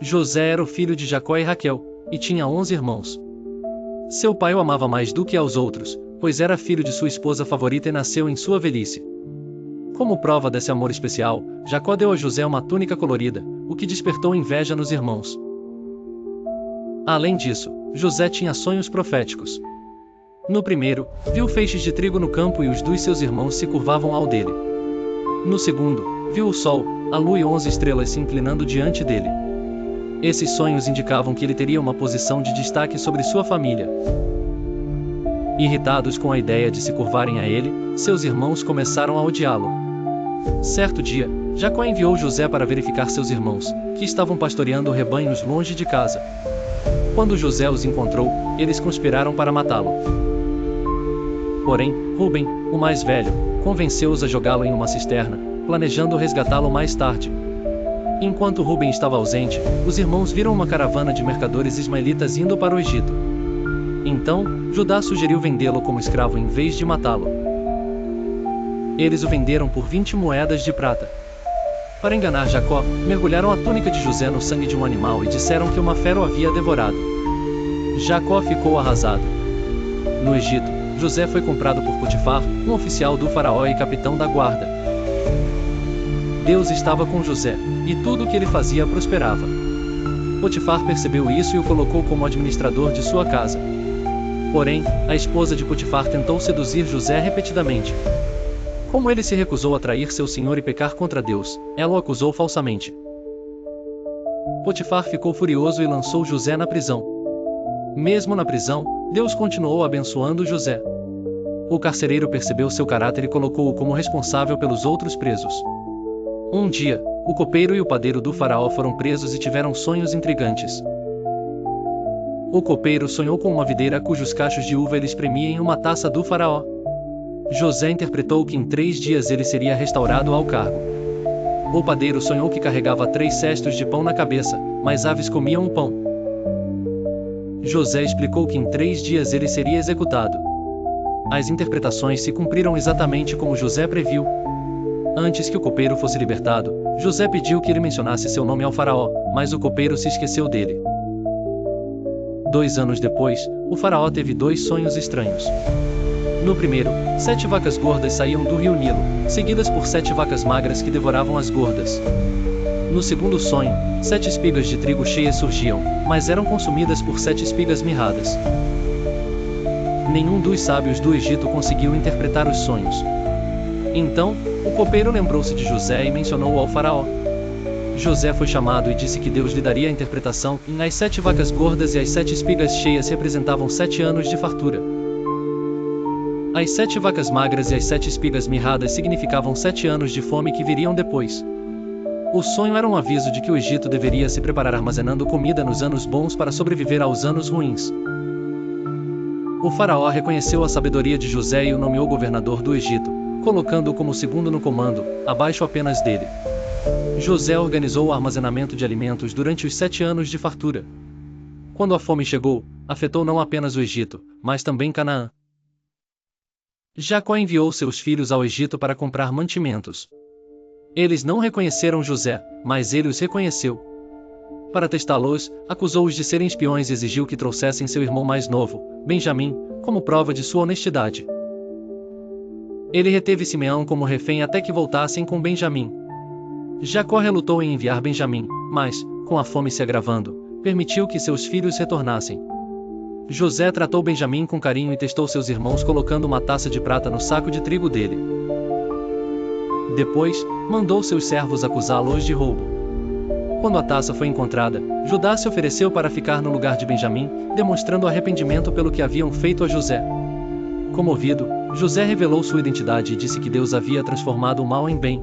José era o filho de Jacó e Raquel, e tinha 11 irmãos. Seu pai o amava mais do que aos outros, pois era filho de sua esposa favorita e nasceu em sua velhice. Como prova desse amor especial, Jacó deu a José uma túnica colorida, o que despertou inveja nos irmãos. Além disso, José tinha sonhos proféticos. No primeiro, viu feixes de trigo no campo e os dos seus irmãos se curvavam ao dele. No segundo, viu o sol, a lua e 11 estrelas se inclinando diante dele. Esses sonhos indicavam que ele teria uma posição de destaque sobre sua família. Irritados com a ideia de se curvarem a ele, seus irmãos começaram a odiá-lo. Certo dia, Jacó enviou José para verificar seus irmãos, que estavam pastoreando rebanhos longe de casa. Quando José os encontrou, eles conspiraram para matá-lo. Porém, Rúben, o mais velho, convenceu-os a jogá-lo em uma cisterna, planejando resgatá-lo mais tarde. Enquanto Rúben estava ausente, os irmãos viram uma caravana de mercadores ismaelitas indo para o Egito. Então, Judá sugeriu vendê-lo como escravo em vez de matá-lo. Eles o venderam por 20 moedas de prata. Para enganar Jacó, mergulharam a túnica de José no sangue de um animal e disseram que uma fera o havia devorado. Jacó ficou arrasado. No Egito, José foi comprado por Potifar, um oficial do faraó e capitão da guarda. Deus estava com José, e tudo o que ele fazia prosperava. Potifar percebeu isso e o colocou como administrador de sua casa. Porém, a esposa de Potifar tentou seduzir José repetidamente. Como ele se recusou a trair seu senhor e pecar contra Deus, ela o acusou falsamente. Potifar ficou furioso e lançou José na prisão. Mesmo na prisão, Deus continuou abençoando José. O carcereiro percebeu seu caráter e colocou-o como responsável pelos outros presos. Um dia, o copeiro e o padeiro do faraó foram presos e tiveram sonhos intrigantes. O copeiro sonhou com uma videira cujos cachos de uva ele espremia em uma taça do faraó. José interpretou que em 3 dias ele seria restaurado ao cargo. O padeiro sonhou que carregava 3 cestos de pão na cabeça, mas aves comiam o pão. José explicou que em 3 dias ele seria executado. As interpretações se cumpriram exatamente como José previu. Antes que o copeiro fosse libertado, José pediu que ele mencionasse seu nome ao faraó, mas o copeiro se esqueceu dele. 2 anos depois, o faraó teve 2 sonhos estranhos. No primeiro, 7 vacas gordas saíam do rio Nilo, seguidas por 7 vacas magras que devoravam as gordas. No segundo sonho, 7 espigas de trigo cheias surgiam, mas eram consumidas por 7 espigas mirradas. Nenhum dos sábios do Egito conseguiu interpretar os sonhos. Então, o copeiro lembrou-se de José e mencionou-o ao faraó. José foi chamado e disse que Deus lhe daria a interpretação, e as 7 vacas gordas e as 7 espigas cheias representavam 7 anos de fartura. As 7 vacas magras e as 7 espigas mirradas significavam 7 anos de fome que viriam depois. O sonho era um aviso de que o Egito deveria se preparar armazenando comida nos anos bons para sobreviver aos anos ruins. O faraó reconheceu a sabedoria de José e o nomeou governador do Egito, colocando-o como segundo no comando, abaixo apenas dele. José organizou o armazenamento de alimentos durante os 7 anos de fartura. Quando a fome chegou, afetou não apenas o Egito, mas também Canaã. Jacó enviou seus filhos ao Egito para comprar mantimentos. Eles não reconheceram José, mas ele os reconheceu. Para testá-los, acusou-os de serem espiões e exigiu que trouxessem seu irmão mais novo, Benjamim, como prova de sua honestidade. Ele reteve Simeão como refém até que voltassem com Benjamim. Jacó relutou em enviar Benjamim, mas, com a fome se agravando, permitiu que seus filhos retornassem. José tratou Benjamim com carinho e testou seus irmãos colocando uma taça de prata no saco de trigo dele. Depois, mandou seus servos acusá-los de roubo. Quando a taça foi encontrada, Judá se ofereceu para ficar no lugar de Benjamim, demonstrando arrependimento pelo que haviam feito a José. Comovido, José revelou sua identidade e disse que Deus havia transformado o mal em bem.